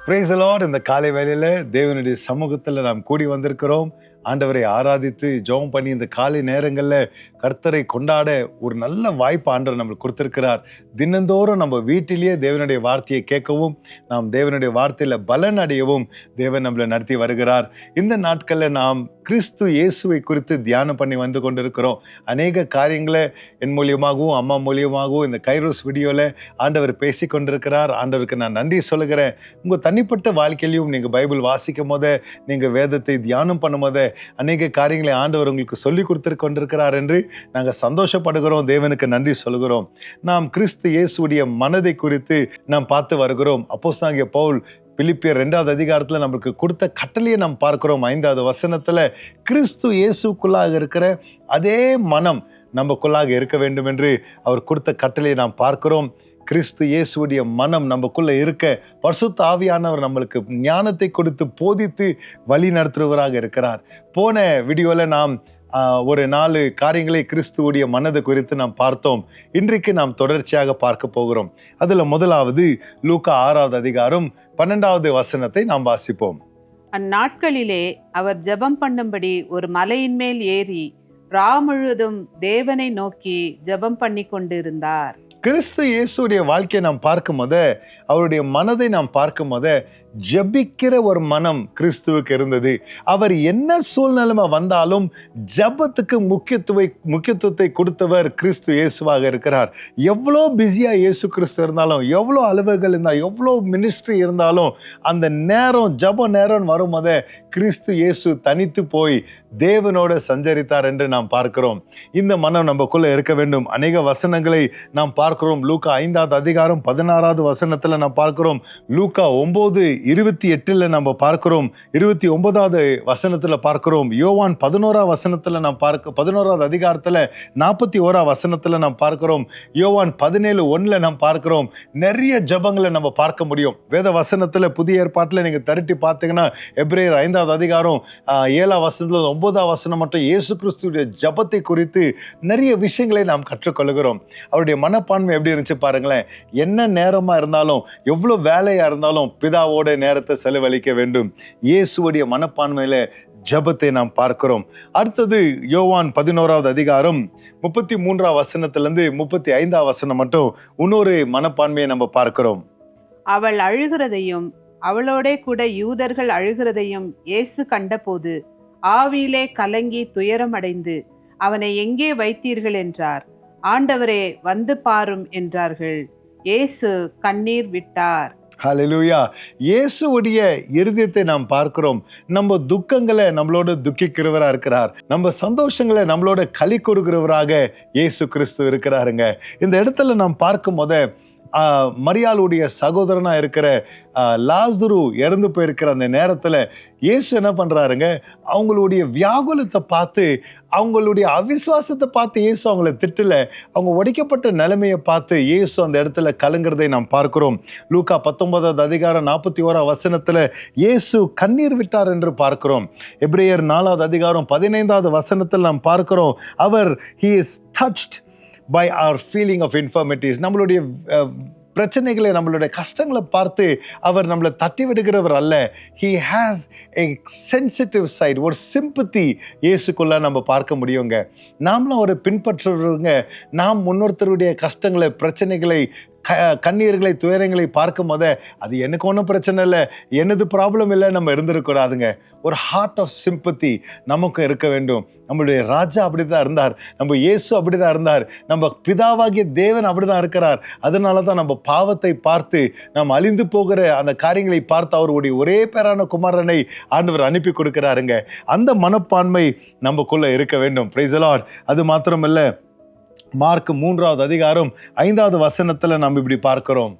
Praise the Lord. இந்த காலை வேளையில தேவனுடைய சமூகத்தில் நாம் கூடி வந்திருக்கிறோம். ஆண்டவரை ஆராதித்து ஜெபம் பண்ணி இந்த காலை நேரங்களில் கர்த்தரை கொண்டாட ஒரு நல்ல வாய்ப்பு ஆண்டவர் நம்மளுக்கு கொடுத்திருக்கிறார். தினந்தோறும் நம்ம வீட்டிலேயே தேவனுடைய வார்த்தையை கேட்கவும், நாம் தேவனுடைய வார்த்தையில பலன் அடையவும் தேவன் நம்மளை நடத்தி வருகிறார். இந்த நாட்களில் நாம் கிறிஸ்து இயேசுவை குறித்து தியானம் பண்ணி வந்து கொண்டிருக்கிறோம். அநேக காரியங்களை என் மூலியமாகவும் அம்மா மூலியமாகவும் இந்த கைரோஸ் வீடியோவில் ஆண்டவர் பேசி கொண்டிருக்கிறார். ஆண்டவருக்கு நான் நன்றி சொல்லுகிறேன். உங்கள் தனிப்பட்ட வாழ்க்கையிலையும் நீங்கள் பைபிள் வாசிக்கும் போதே, நீங்கள் வேதத்தை தியானம் பண்ணும் போதே அநேக காரியங்களை ஆண்டவர் உங்களுக்கு சொல்லி கொடுத்து கொண்டிருக்கிறார் என்று நாங்கள் சந்தோஷப்படுகிறோம். தேவனுக்கு நன்றி சொல்கிறோம். நாம் கிறிஸ்து இயேசுடைய மனதை குறித்து நாம் பார்த்து வருகிறோம். அப்போஸ்தலனாகிய பவுல் பிலிப்பியர் 2வது அதிகாரத்தில் நம்மளுக்கு கொடுத்த கட்டளையை நாம் பார்க்கிறோம். 5வது வசனத்தில் கிறிஸ்து இயேசுக்குள்ளாக இருக்கிற அதே மனம் நமக்குள்ளாக இருக்க வேண்டும் என்று அவர் கொடுத்த கட்டளையை நாம் பார்க்கிறோம். கிறிஸ்து இயேசுடைய மனம் நமக்குள்ள இருக்க பரிசுத்த ஆவியானவர் நம்மளுக்கு ஞானத்தை கொடுத்து போதித்து வழி நடத்துகிறவராக இருக்கிறார். போன வீடியோவில் நாம் ஒரு 4 காரியங்களை கிறிஸ்துவுடைய மனதை குறித்து நாம் பார்த்தோம். இன்றைக்கு நாம் தொடர்ச்சியாக பார்க்க போகிறோம். அதுல முதலாவது லூக்கா 6வது அதிகாரம் 12வது வசனத்தை நாம் வாசிப்போம். அந்நாட்களிலே அவர் ஜெபம் பண்ணும்படி ஒரு மலையின் மேல் ஏறி முழுவதும் தேவனை நோக்கி ஜெபம் பண்ணி கொண்டிருந்தார். கிறிஸ்து இயேசுடைய வாழ்க்கையை நாம் பார்க்கும் போதே, அவருடைய மனதை நாம் பார்க்கும் போதே ஜபிக்கிற ஒரு மனம் கிறிஸ்துவுக்கு இருந்தது. அவர் என்ன சூழ்நிலைமை வந்தாலும் ஜபத்துக்கு முக்கியத்துவத்தை கொடுத்தவர் கிறிஸ்து இயேசுவாக இருக்கிறார். எவ்வளோ பிஸியா இயேசு கிறிஸ்து இருந்தாலும், எவ்வளோ அலுவல்கள் இருந்தாலும், எவ்வளோ மினிஸ்ட்ரி இருந்தாலும், அந்த நேரம் ஜப நேரம் வரும்போதே கிறிஸ்து இயேசு தனித்து போய் தேவனோட சஞ்சரித்தார் என்று நாம் பார்க்கிறோம். இந்த மனம் நமக்குள்ள இருக்க வேண்டும். அநேக வசனங்களை நாம் பார்க்கிறோம். லூக்கா 5வது அதிகாரம் 16வது வசனத்துல நாம் பார்க்கிறோம். லூக்கா 9:28 நம்ம பார்க்கிறோம். 29வது வசனத்துல பார்க்கிறோம். யோவான் 11வது வசனத்துல நாம் 11வது அதிகாரத்துல 41வது வசனத்துல நாம் பார்க்கிறோம். யோவான் 17:1 நாம் பார்க்கிறோம். நிறைய ஜபங்களை நம்ம பார்க்க முடியும். வேத வசனத்துல புதிய ஏற்பாட்டுல நீங்க தரட்டி பார்த்தீங்கன்னா எபிரேயர் 5வது அதிகாரம் 7வது வசனத்துல 9வது வசனம் மட்டும் இயேசு கிறிஸ்துடைய ஜபத்தை குறித்து நிறைய விஷயங்களை நாம் கற்றுக்கொள்கிறோம். அவருடைய மனப்பான்மை எப்படி இருந்துச்சு பாருங்களேன். என்ன நேரமா இருந்தாலும், எவ்வளவு வேலையா இருந்தாலும் பிதாவோட நேரத்தை செலவழிக்க வேண்டும். இயேசுடைய மனப்பான்மையில ஜபத்தை நாம் பார்க்கிறோம். அடுத்தது யோவான் 11வது அதிகாரம் 33வது வசனத்திலிருந்து 35வது வசனம் மட்டும் இன்னொரு மனப்பான்மையை நம்ம பார்க்கிறோம். அவள் அழுகிறதையும் அவளோட கூட யூதர்கள் அழுகிறதையும் இயேசு கண்டபோது ஆவியிலே கலங்கி துயரமடைந்து, அவனை எங்கே வைத்தீர்கள் என்றார். ஆண்டவரே, வந்து பாரும் என்றார்கள். இயேசு கண்ணீர் விட்டார். ஹல்லேலூயா. இயேசுவுடைய இருதயத்தை நாம் பார்க்கிறோம். நம்ம துக்கங்களை நம்மளோட துக்கிக்கிறவரா இருக்கிறார். நம்ம சந்தோஷங்களை நம்மளோட களி கொடுக்கிறவராக இயேசு கிறிஸ்து இருக்கிறாருங்க. இந்த இடத்துல நாம் பார்க்கும் போதே மரியாளுடைய சகோதரனா இருக்கிற லாசரு இறந்து போயிருக்கிற அந்த நேரத்துல இயேசு என்ன பண்றாருங்க, அவங்களுடைய வியாகுலத்தை பார்த்து, அவங்களுடைய அவிசுவாசத்தை பார்த்து இயேசு அவங்கள திட்டல. அவங்க உடைக்கப்பட்ட நிலைமையை பார்த்து இயேசு அந்த இடத்துல கலங்குறதை நாம் பார்க்கிறோம். லூக்கா 19வது அதிகாரம் 41வது வசனத்துல இயேசு கண்ணீர் விட்டார் என்று பார்க்கிறோம். எபிரேயர் 4வது அதிகாரம் 15வது வசனத்தில் நாம் பார்க்கிறோம். அவர் he is touched by our feeling of infirmities. நம்மளுடைய பிரச்சனைகளை, நம்மளுடைய கஷ்டங்களை பார்த்து அவர் நம்மளை தட்டி விடுகிறவர் அல்ல. he has a sensitive side, ஒரு sympathy இயேசுக்குள்ள நம்ம பார்க்க முடியுங்க. நாமளும் ஒரு பின்பற்றுறவங்க. நாம் முன்னொருத்தருடைய கஷ்டங்களை, பிரச்சனைகளை, கண்ணீர்களை, துயரங்களை பார்க்கும் போதே அது எனக்கு ஒன்றும் பிரச்சனை இல்லை, எனது ப்ராப்ளம் இல்லை நம்ம இருந்திருக்கூடாதுங்க. ஒரு ஹார்ட் ஆஃப் சிம்பத்தி நமக்கு இருக்க வேண்டும். நம்மளுடைய ராஜா அப்படிதான் இருந்தார், நம்ம இயேசு அப்படிதான் இருந்தார், நம்ம பிதாவாகிய தேவன் அப்படிதான் இருக்கிறார். அதனால தான் நம்ம பாவத்தை பார்த்து, நாம் அழிந்து போகிற அந்த காரியங்களை பார்த்து அவருடைய ஒரே பேரான குமாரனை ஆண்டவர் அனுப்பி கொடுக்கிறாருங்க. அந்த மனப்பான்மை நமக்குள்ள இருக்க வேண்டும். Praise the Lord. அது மாத்திரமல்ல, மார்க் 3வது அதிகாரம் 5வது வசனத்துல நம்ம இப்படி பார்க்கிறோம்.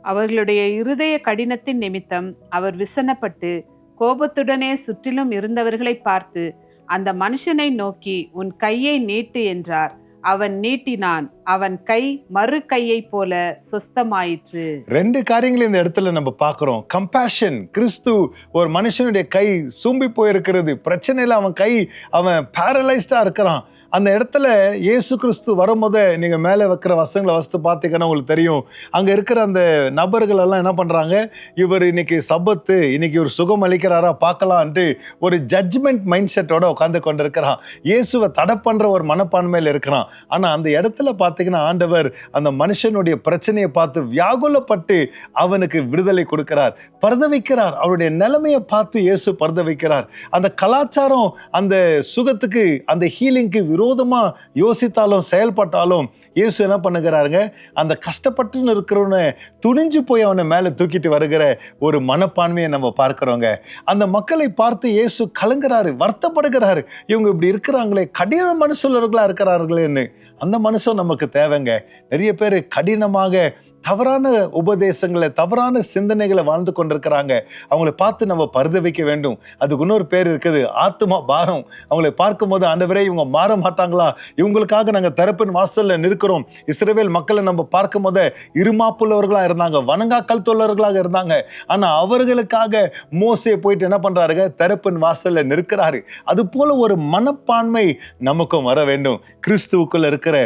அவர்களுடைய இருதய கடினத்தின் நிமித்தம் அவர் விசனப்பட்டு கோபத்துடனே சுற்றிலும் இருந்தவர்களை பார்த்து, அந்த மனுஷனை நோக்கி உன் கையை நீட்டு என்றார். அவன் நீட்டினான். அவன் கை மறு கையை போல சொஸ்தமாயிற்று. 2 காரியங்கள் இந்த இடத்துல நம்ம பார்க்கிறோம். கம்பேஷன். கிறிஸ்து ஒரு மனுஷனுடைய கை சூம்பி போயிருக்கிறது. பிரச்சனையில அவன் கை, அவன் பேரலைஸ்டா இருக்கிறான். அந்த இடத்துல இயேசு கிறிஸ்து வரும்போது நீங்க மேலே வைக்கிற வசனங்களை வசத்து பார்த்தீங்கன்னா உங்களுக்கு தெரியும், அங்க இருக்கிற அந்த நபர்கள் எல்லாம் என்ன பண்றாங்க, இவர் இன்னைக்கு சபத்து, இன்னைக்கு இவர் சுகம் அளிக்கிறாரா பார்க்கலான்ட்டு ஒரு ஜட்ஜ்மெண்ட் மைண்ட் செட்டோட உட்காந்து கொண்டிருக்கிறான். இயேசுவை தடை பண்ற ஒரு மனப்பான்மையில் இருக்கிறான். ஆனா அந்த இடத்துல பார்த்தீங்கன்னா ஆண்டவர் அந்த மனுஷனுடைய பிரச்சனையை பார்த்து வியாகுலப்பட்டு அவனுக்கு விடுதலை கொடுக்கிறார், பரிதவிக்கிறார். அவருடைய நிலைமையை பார்த்து இயேசு பரிதவிக்கிறார். அந்த கலாச்சாரம் அந்த சுகத்துக்கு அந்த ஹீலிங்க்கு விரோதமா யோசித்தாலும் செயல்பட்டாலும் இயேசு என்ன பண்ணுகிறாருங்க, அந்த கஷ்டப்பட்டு இருக்கிறவனை துணிஞ்சு போய் அவனை மேலே தூக்கிட்டு வருகிற ஒரு மனப்பான்மையை நம்ம பார்க்கிறோங்க. அந்த மக்களை பார்த்து இயேசு கலங்குறாரு, வருத்தப்படுகிறாரு. இவங்க இப்படி இருக்கிறாங்களே, கடின மனுஷர்களா இருக்கிறார்களேன்னு. அந்த மனுஷன் நமக்கு தேவைங்க. நிறைய பேர் கடினமாக தவறான உபதேசங்களை, தவறான சிந்தனைகளை வாழ்ந்து கொண்டிருக்கிறாங்க. அவங்களை பார்த்து நம்ம பரிதவிக்க வேண்டும். அதுக்கு இன்னொரு பேர் இருக்குது, ஆத்துமா பாரம். அவங்களை பார்க்கும் போது ஆண்டவரே இவங்க மாற மாட்டாங்களா, இவங்களுக்காக நாங்கள் திறப்பின் வாசல்ல நிற்கிறோம். இஸ்ரவேல் மக்களை நம்ம பார்க்கும் போது இருமாப்புள்ளவர்களா இருந்தாங்க, வணங்கா கல் தொல்லர்களாக இருந்தாங்க. ஆனா அவர்களுக்காக மோசே போயிட்டு என்ன பண்றாருங்க, திறப்பின் வாசல்ல நிற்கிறாரு. அது போல ஒரு மனப்பான்மை நமக்கும் வர வேண்டும். கிறிஸ்துவுக்குள்ள இருக்கிற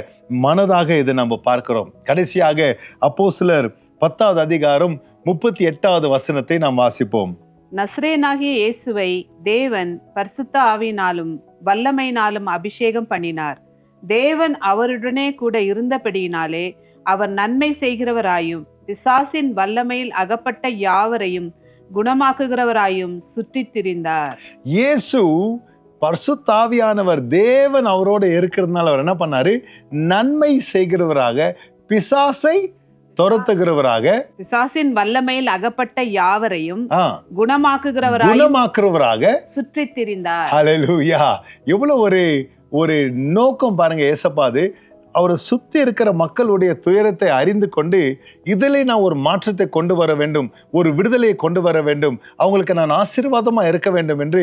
மனதாக இது நம்ம பார்க்கிறோம். கடைசியாக அப்போஸ்தலர் 10வது அதிகாரம் 38வது வசனத்தை நாம் வாசிப்போம். நசரேனாகிய இயேசுவை தேவன் பரிசுத்த ஆவியினாலும் வல்லமையினாலும் அபிஷேகம் பண்ணினார். தேவன் அவருடனே கூட இருந்தபடியினாலே அவர் நன்மை செய்கிறவராயும் பிசாசின் வல்லமையில் அகப்பட்ட யாவரையும் குணமாக்குகிறவராயும் சுற்றித் திரிந்தார். இயேசு பரிசுத்தாவியானவர் தேவன் அவரோட இருக்கிறதுனால அவர் என்ன பண்ணாரு, நன்மை செய்கிறவராக, பிசாசை துரத்துகிறவராக, பிசாசின் வல்லமையில் அகப்பட்ட யாவரையும் குணமாக்குகிறவராக சுற்றித் திரிந்தார். ஹல்லேலூயா! எவ்வளவு ஒரு நோக்கம் பாருங்க ஏசப்பாது. அவரை சுத்தி இருக்கிற மக்களுடைய துயரத்தை அறிந்து கொண்டு இதிலே நான் ஒரு மாற்றத்தை கொண்டு வர வேண்டும், ஒரு விடுதலையை கொண்டு வர வேண்டும், அவங்களுக்கு நான் ஆசீர்வாதமா இருக்க வேண்டும் என்று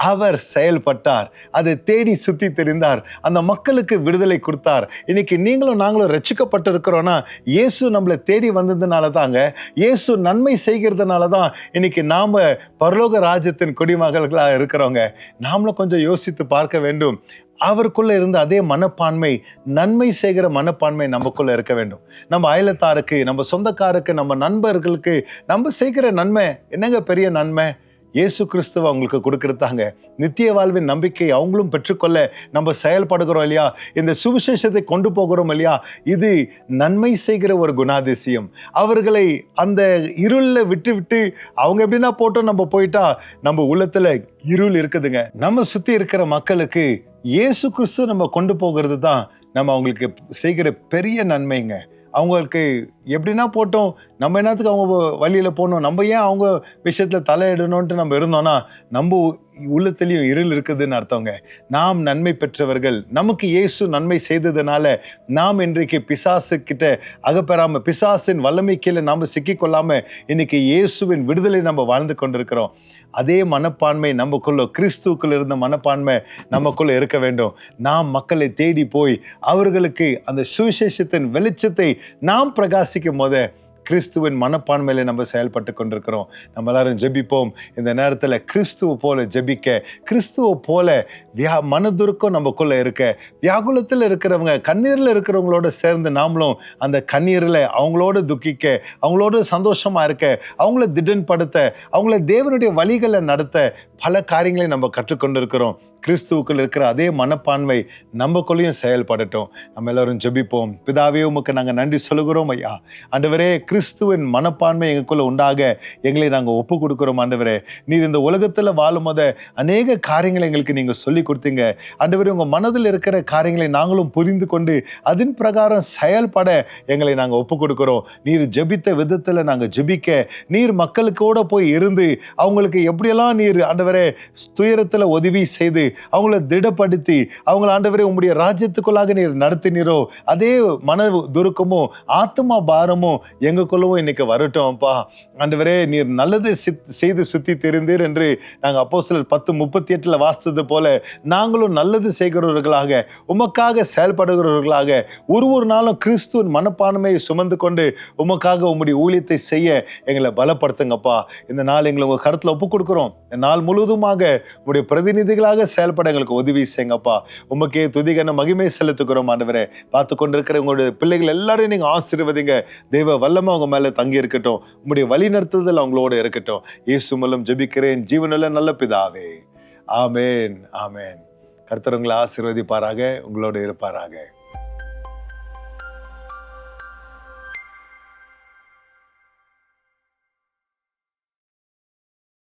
அவர் செயல்பட்டார். அதை தேடி சுத்தி தெரிந்தார், அந்த மக்களுக்கு விடுதலை கொடுத்தார். இன்னைக்கு நீங்களும் நாங்களும் ரட்சிக்கப்பட்டு இருக்கிறோம்னா இயேசு நம்மளை தேடி வந்ததுனால தாங்க, இயேசு நன்மை செய்கிறதுனால தான் இன்னைக்கு நாம பரலோக ராஜ்யத்தின் குடிமகள்களாக இருக்கிறோங்க. நாமளும் கொஞ்சம் யோசித்து பார்க்க வேண்டும். அவருக்குள்ள இருந்த அதே மனப்பான்மை, நன்மை செய்கிற மனப்பான்மை நமக்குள்ள இருக்க வேண்டும். நம்ம அயலத்தாருக்கு, நம்ம சொந்தக்காருக்கு, நம்ம நண்பர்களுக்கு நம்ம செய்கிற நன்மை என்னங்க பெரிய நன்மை? இயேசு கிறிஸ்துவ அவங்களுக்கு கொடுக்கறதாங்க. நித்திய வாழ்வின் நம்பிக்கை அவங்களும் பெற்றுக்கொள்ள நம்ம செயல்படுகிறோம் இல்லையா, இந்த சுவிசேஷத்தை கொண்டு போகிறோம் இல்லையா, இது நன்மை செய்கிற ஒரு குணாதிசயம். அவர்களை அந்த இருள விட்டு அவங்க எப்படின்னா போட்டோம் நம்ம போயிட்டா நம்ம உள்ளத்துல இருள் இருக்குதுங்க. நம்ம சுத்தி இருக்கிற மக்களுக்கு இயேசு கிறிஸ்து நம்ம கொண்டு போகிறது தான் நம்ம அவங்களுக்கு செய்கிற பெரிய நன்மைங்க. அவங்களுக்கு எப்படின்னா போட்டோம், நம்ம என்னத்துக்கு அவங்க வழியில போகணும், நம்ம ஏன் அவங்க விஷயத்துல தலையிடணும்ட்டு நம்ம இருந்தோம்னா நம்ம உள்ளத்திலையும் இருள் இருக்குதுன்னு அர்த்தங்க. நாம் நன்மை பெற்றவர்கள், நமக்கு இயேசு நன்மை செய்ததுனால நாம் இன்றைக்கு பிசாசு கிட்ட அகப்பெறாம, பிசாசின் வல்லமை கீழே நாம சிக்கிக்கொள்ளாம இன்னைக்கு இயேசுவின் விடுதலை நம்ம வாழ்ந்து கொண்டிருக்கிறோம். அதே மனப்பான்மை நமக்குள்ள, கிறிஸ்துவுக்குள்ள இருந்த மனப்பான்மை நமக்குள்ள இருக்க வேண்டும். நாம் மக்களை தேடி போய் அவர்களுக்கு அந்த சுவிசேஷத்தின் வெளிச்சத்தை நாம் பிரகாசிக்கும் போது கிறிஸ்துவின் மனப்பான்மையில நம்ம செயல்பட்டு கொண்டிருக்கிறோம். நம்ம எல்லாரும் ஜெபிப்போம். இந்த நேரத்தில் கிறிஸ்துவ போல ஜெபிக்க, கிறிஸ்துவ போல மனதுருக்கம் நமக்குள்ள இருக்க, வியாகுலத்தில் இருக்கிறவங்க, கண்ணீரில் இருக்கிறவங்களோட சேர்ந்து நாமளும் அந்த கண்ணீரில் அவங்களோட துக்கிக்க, அவங்களோட சந்தோஷமா இருக்க, அவங்கள திடன்படுத்த, அவங்கள தேவனுடைய வழிகளை நடத்த பல காரியங்களை நம்ம கற்றுக்கொண்டிருக்கிறோம். கிறிஸ்துவுக்குள் இருக்கிற அதே மனப்பான்மை நமக்குள்ளேயும் செயல்படட்டும். நம்ம எல்லாரும் ஜெபிப்போம். பிதாவே, உமக்கு நாங்கள் நன்றி சொல்லுகிறோம் ஐயா. ஆண்டவரே, கிறிஸ்துவின் மனப்பான்மை எங்களுக்குள்ள உண்டாக எங்களை நாங்கள் ஒப்பு கொடுக்கிறோம். ஆண்டவரே, நீர் இந்த உலகத்தில் வாழும் போத அநேக காரியங்களை எங்களுக்கு நீங்கள் சொல்லி கொடுத்தீங்க. ஆண்டவரே, உங்கள் மனதில் இருக்கிற காரியங்களை நாங்களும் புரிந்து கொண்டு அதன் பிரகாரம் செயல்பட எங்களை நாங்கள் ஒப்பு கொடுக்கிறோம். நீர் ஜெபித்த விதத்தில் நாங்கள் ஜெபிக்க, நீர் மக்களுக்கோட போய் இருந்து அவங்களுக்கு எப்படியெல்லாம் நீர் ஆண்டவரே துயரத்தில் உதவி செய்து அவங்கள திடப்படுத்தி அவங்கள ஆண்டவரே உம்முடைய ராஜ்யத்துக்குள்ளாக நீர் நடத்தினீரோ அதே மன துருக்கமோ ஆத்மா பாரமோ எங்களுக்குள்ளவும் இன்னைக்கு வரட்டும் அப்பா. ஆண்டவரே, நீர் நல்லது செய்து சுத்தி தெரிந்தீர் என்று நாங்கள் அப்போஸ்தலர் 10:38 வாசித்தது போல நாங்களும் நல்லது செய்கிறவர்களாக, உமக்காக செயல்படுகிறவர்களாக, ஒரு நாளும் கிறிஸ்துவின் மனப்பான்மையை சுமந்து கொண்டு உமக்காக உம்முடைய ஊழியத்தை செய்ய எங்களை பலப்படுத்துங்கப்பா. இந்த நாள் எங்களை உங்க கருத்துல ஒப்பு கொடுக்கிறோம். இந்த நாள் முழுவதுமாக உங்களுடைய பிரதிநிதிகளாக செயல்பட எங்களுக்கு உதவி செய்யுங்கப்பா. உமக்கே துதிகன மகிமை செலுத்துக்கிறோம் ஆண்டவரே. பார்த்து கொண்டிருக்கிற உங்களுடைய பிள்ளைகள் எல்லாரையும் நீங்க ஆசீர்வதிங்க. தெய்வ வல்லமை அவங்க மேல தங்கி இருக்கட்டும். உங்களுடைய வழி நடத்துதல் அவங்களோட இருக்கட்டும். இயேசு மூலம் ஜெபிக்கிறேன் ஜீவனுள்ள நல்ல பிதாவே. ஆமென், ஆமென். கர்த்தர் உங்களை ஆசீர்வதிப்பாராக, உங்களோடு இருப்பாராக.